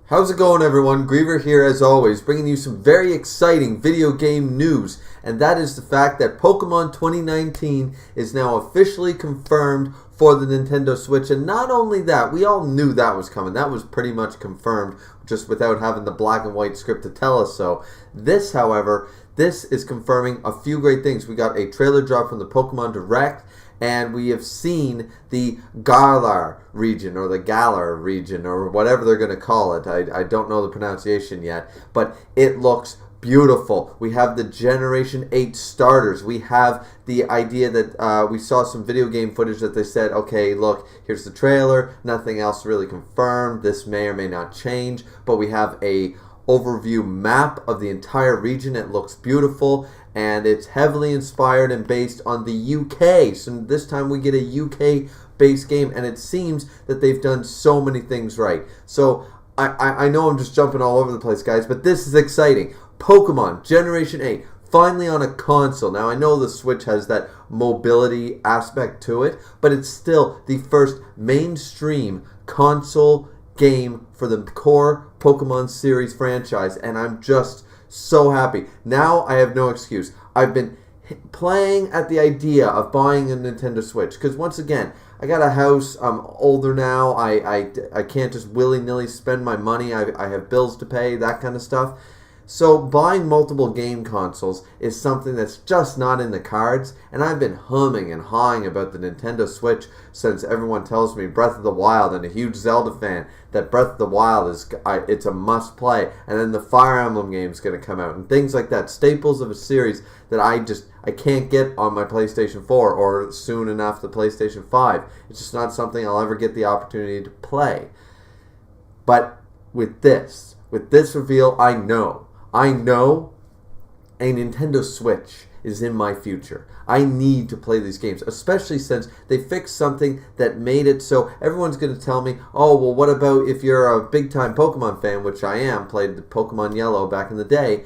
How's it going, everyone? Griever here as always, bringing you some very exciting video game news, and that is the fact that Pokemon 2019 is now officially confirmed for the Nintendo Switch. And not only that, we all knew that was coming. That was pretty much confirmed just without having the black and white script to tell us so. This, however, this is confirming a few great things. We got a trailer drop from the Pokemon Direct, and we have seen the Galar region, or the Galar region, or whatever they're going to call it. I don't know the pronunciation yet, but it looks beautiful. We have the Generation 8 starters. We have the idea that we saw some video game footage that they said, okay, look, here's the trailer. Nothing else really confirmed. This may or may not change, but we have a overview map of the entire region. It looks beautiful, and it's heavily inspired and based on the UK. So this time we get a UK based game, and it seems that they've done so many things right. So I know I'm just jumping all over the place, guys, but this is exciting. Pokemon Generation 8 finally on a console. Now I know the Switch has that mobility aspect to it, but it's still the first mainstream console game for the core Pokemon series franchise, and I'm just so happy. Now I have no excuse. I've been playing at the idea of buying a Nintendo Switch because, once again, I got a house. I'm older now. I can't just willy-nilly spend my money. I have bills to pay, that kind of stuff. So buying multiple game consoles is something that's just not in the cards, and I've been humming and hawing about the Nintendo Switch since everyone tells me Breath of the Wild, and a huge Zelda fan, that Breath of the Wild it's a must play, and then the Fire Emblem game's going to come out, and things like that, staples of a series that I can't get on my PlayStation 4 or soon enough the PlayStation 5. It's just not something I'll ever get the opportunity to play. But with this reveal, I know a Nintendo Switch is in my future. I need to play these games, especially since they fixed something that made it so everyone's going to tell me, oh, well, what about if you're a big-time Pokemon fan, which I am, played the Pokemon Yellow back in the day,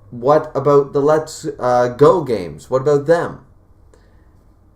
what about the Let's Go games? What about them?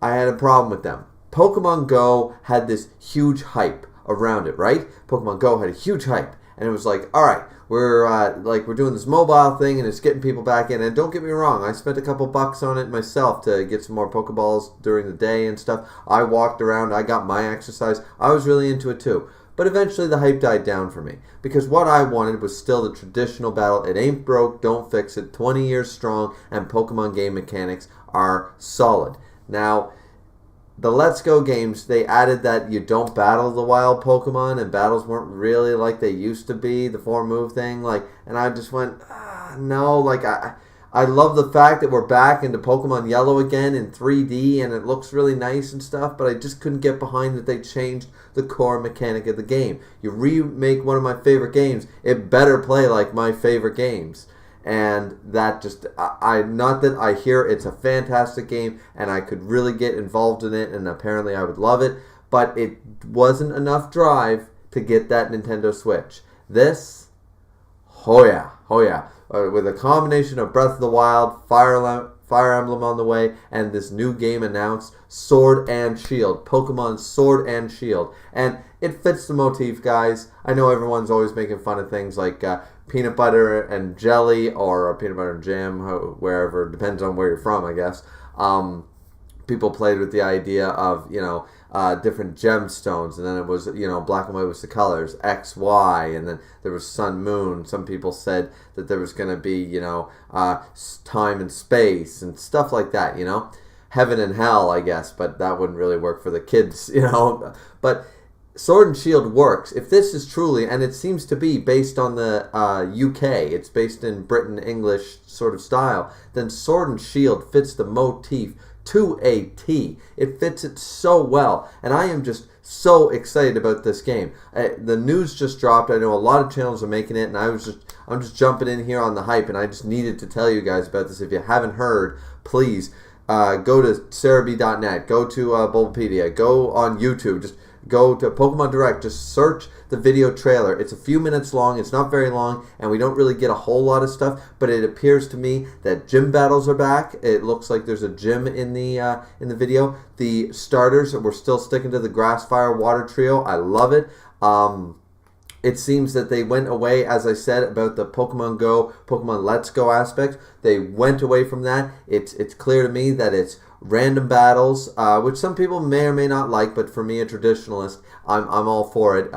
I had a problem with them. Pokemon Go had this huge hype around it, right? Pokemon Go had a huge hype, and it was like, all right, we're doing this mobile thing, and it's getting people back in. And don't get me wrong, I spent a couple bucks on it myself to get some more Pokeballs during the day and stuff. I walked around, I got my exercise. I was really into it too. But eventually the hype died down for me, because what I wanted was still the traditional battle. It ain't broke, don't fix it. 20 years strong, and Pokemon game mechanics are solid. Now, the Let's Go games, they added that you don't battle the wild Pokemon, and battles weren't really like they used to be, the 4-move thing, and I just went, no, I love the fact that we're back into Pokemon Yellow again in 3D, and it looks really nice and stuff, but I just couldn't get behind that they changed the core mechanic of the game. You remake one of my favorite games, it better play like my favorite games. And that just, not that I hear it's a fantastic game and I could really get involved in it and apparently I would love it, but it wasn't enough drive to get that Nintendo Switch. This, oh yeah, with a combination of Breath of the Wild, Fire Emblem on the way, and this new game announced, Sword and Shield, Pokemon Sword and Shield. And it fits the motif, guys. I know everyone's always making fun of things like peanut butter and jelly, or peanut butter and jam, wherever, depends on where you're from, I guess. People played with the idea of, different gemstones, and then it was, black and white was the colors, X, Y, and then there was sun, moon. Some people said that there was going to be, time and space and stuff like that, heaven and hell, I guess, but that wouldn't really work for the kids, but Sword and Shield works. If this is truly, and it seems to be based on the UK, it's based in Britain English sort of style, then Sword and Shield fits the motif to a T. It fits it so well, and I am just so excited about this game. The news just dropped. I know a lot of channels are making it, and I'm just jumping in here on the hype, and I just needed to tell you guys about this. If you haven't heard, please go to sarahb.net, go to Bulbapedia, go on YouTube, just go to Pokemon Direct, just search the video trailer. It's a few minutes long, it's not very long, and we don't really get a whole lot of stuff, but it appears to me that gym battles are back. It looks like there's a gym in the video. The starters, we're still sticking to the Grass, Fire, Water trio. I love it. It seems that they went away, as I said, about the Pokemon Go, Pokemon Let's Go aspect. They went away from that. It's clear to me that it's random battles, which some people may or may not like, but for me, a traditionalist, I'm all for it.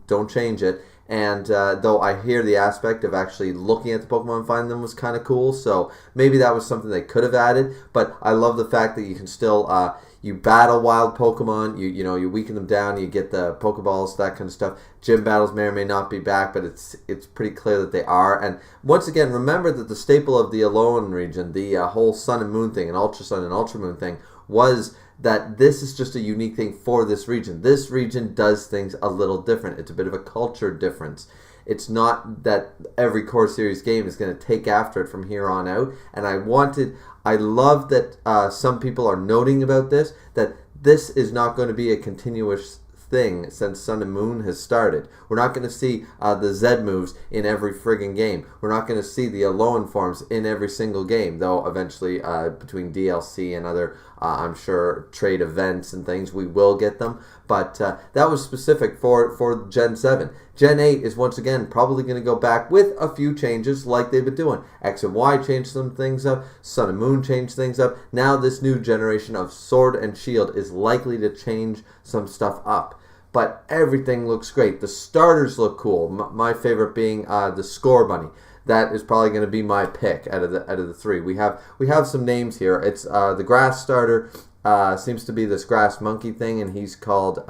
Don't change it. And though I hear the aspect of actually looking at the Pokemon and finding them was kind of cool, so maybe that was something they could have added. But I love the fact that you can still you battle wild Pokemon, you weaken them down, you get the Pokeballs, that kind of stuff. Gym battles may or may not be back, but it's pretty clear that they are. And once again, remember that the staple of the Alolan region, the whole Sun and Moon thing, and Ultra Sun and Ultra Moon thing, was that this is just a unique thing for this region. This region does things a little different. It's a bit of a culture difference. It's not that every core series game is going to take after it from here on out. And I love that some people are noting about this, that this is not going to be a continuous thing since Sun and Moon has started. We're not going to see the Z moves in every friggin' game. We're not going to see the Alolan forms in every single game, though eventually between DLC and other, I'm sure, trade events and things, we will get them. But that was specific for Gen 7. Gen 8 is once again probably going to go back with a few changes like they've been doing. X and Y changed some things up. Sun and Moon changed things up. Now this new generation of Sword and Shield is likely to change some stuff up. But everything looks great. The starters look cool. My favorite being the Score Bunny. That is probably going to be my pick out of the three. We have some names here. It's the grass starter seems to be this grass monkey thing, and he's called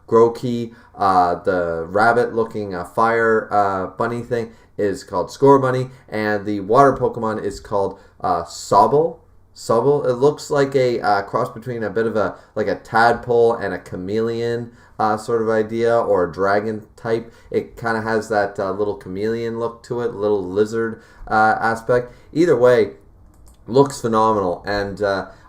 Groki. The rabbit-looking fire bunny thing is called Score Bunny, and the water Pokemon is called Sobble. Sobble. It looks like a cross between a bit of a tadpole and a chameleon sort of idea, or a dragon type. It kind of has that little chameleon look to it, little lizard aspect. Either way, looks phenomenal, and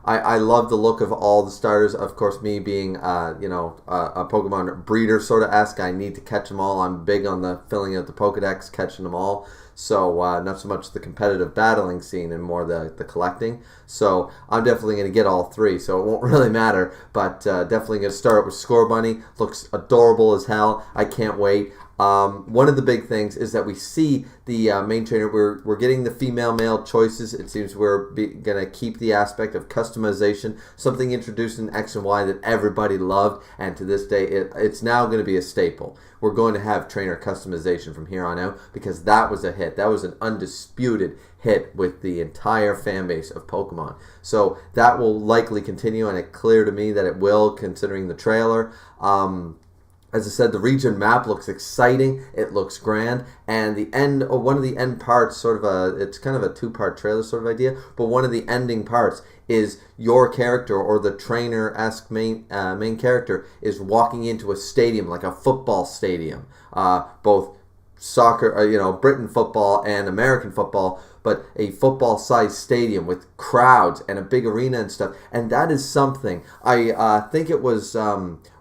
I love the look of all the starters. Of course, me being a Pokemon breeder sort of esque, I need to catch them all. I'm big on the filling out the Pokedex, catching them all. So not so much the competitive battling scene and more the collecting. So I'm definitely going to get all three, so it won't really matter. But definitely going to start with Score Bunny. Looks adorable as hell. I can't wait. One of the big things is that we see the main trainer. We're getting the female-male choices. It seems we're going to keep the aspect of customization, something introduced in X and Y that everybody loved, and to this day it's now going to be a staple. We're going to have trainer customization from here on out because that was a hit. That was an undisputed hit with the entire fan base of Pokemon. So that will likely continue, and it's clear to me that it will, considering the trailer. As I said, the region map looks exciting. It looks grand, and one of the end parts, it's kind of a two-part trailer sort of idea, but one of the ending parts is your character, or the trainer-esque main character, is walking into a stadium, like a football stadium, both soccer, Britain football and American football, but a football-sized stadium with crowds and a big arena and stuff. And that is something. I think it was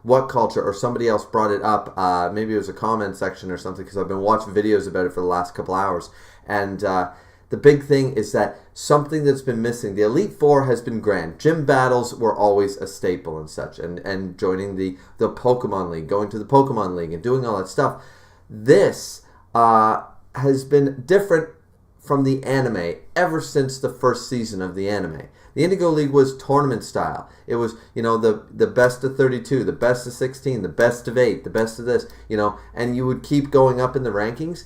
What Culture or somebody else brought it up. Maybe it was a comment section or something, because I've been watching videos about it for the last couple hours. And the big thing is that something that's been missing. The Elite Four has been grand. Gym battles were always a staple and such. And joining the Pokemon League, going to the Pokemon League and doing all that stuff. This has been different from the anime ever since the first season of the anime. The Indigo League was tournament style. It was, the best of 32, the best of 16, the best of 8, the best of this, and you would keep going up in the rankings.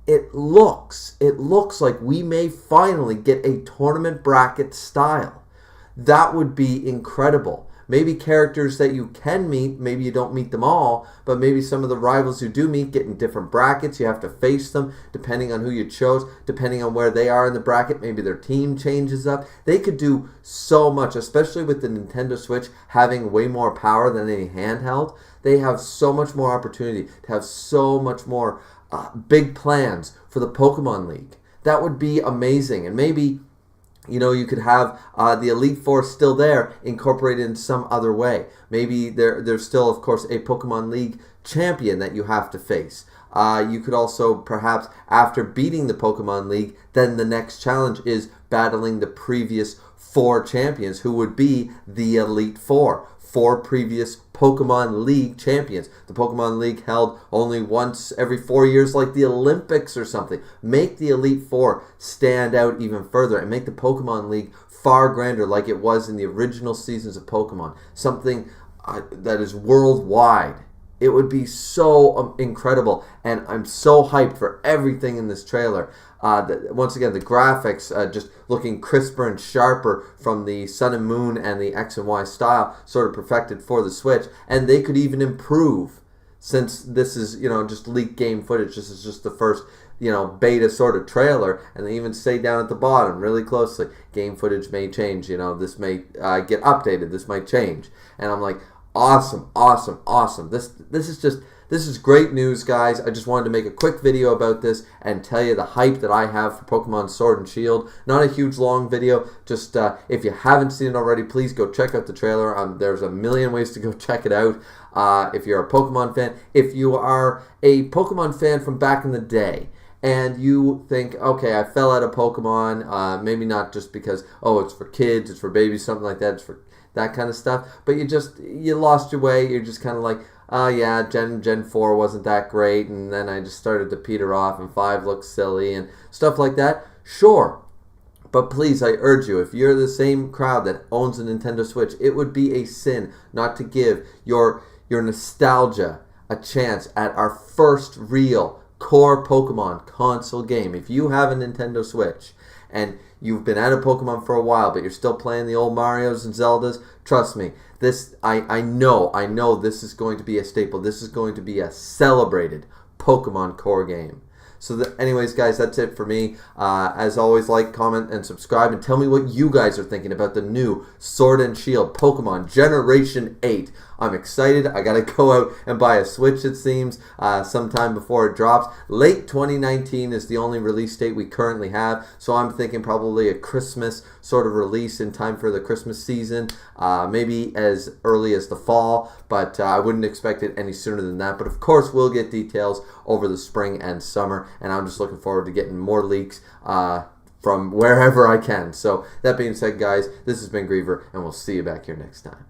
It looks like we may finally get a tournament bracket style. That would be incredible. Maybe characters that you can meet, maybe you don't meet them all, but maybe some of the rivals you do meet get in different brackets. You have to face them depending on who you chose, depending on where they are in the bracket. Maybe their team changes up. They could do so much, especially with the Nintendo Switch having way more power than any handheld. They have so much more opportunity to have so much more big plans for the Pokemon League. That would be amazing. And maybe you could have the Elite Four still there, incorporated in some other way. Maybe there's still, of course, a Pokemon League champion that you have to face. You could also, perhaps, after beating the Pokemon League, then the next challenge is battling the previous 4 champions who would be the Elite Four. 4 previous Pokemon League champions. The Pokemon League held only once every 4 years, like the Olympics or something. Make the Elite Four stand out even further and make the Pokemon League far grander, like it was in the original seasons of Pokemon. Something that is worldwide. It would be so incredible, and I'm so hyped for everything in this trailer. Once again, the graphics just looking crisper and sharper from the Sun and Moon and the X and Y style, sort of perfected for the Switch. And they could even improve, since this is, just leaked game footage. This is just the first, beta sort of trailer. And they even say down at the bottom really closely, game footage may change. This may get updated. This might change. And I'm like, awesome, awesome, awesome. This is great news, guys. I just wanted to make a quick video about this and tell you the hype that I have for Pokemon Sword and Shield. Not a huge long video. Just if you haven't seen it already, please go check out the trailer. There's a million ways to go check it out. If you're a Pokemon fan, if you are a Pokemon fan from back in the day, and you think, okay, I fell out of Pokemon, maybe not just because, it's for kids, it's for babies, something like that, it's for that kind of stuff, but you lost your way. You're just kind of like, yeah, Gen 4 wasn't that great, and then I just started to peter off, and 5 looks silly, and stuff like that. Sure, but please, I urge you, if you're the same crowd that owns a Nintendo Switch, it would be a sin not to give your nostalgia a chance at our first real core Pokemon console game. If you have a Nintendo Switch, and you've been out of Pokemon for a while, but you're still playing the old Marios and Zeldas, trust me, I know this is going to be a staple. This is going to be a celebrated Pokemon core game. So anyways, guys, that's it for me. As always, like, comment, and subscribe, and tell me what you guys are thinking about the new Sword and Shield Pokemon Generation 8. I'm excited. I gotta go out and buy a Switch, it seems, sometime before it drops. Late 2019 is the only release date we currently have, so I'm thinking probably a Christmas sort of release in time for the Christmas season, maybe as early as the fall, but I wouldn't expect it any sooner than that. But of course, we'll get details over the spring and summer, and I'm just looking forward to getting more leaks from wherever I can. So that being said, guys, this has been Griever, and we'll see you back here next time.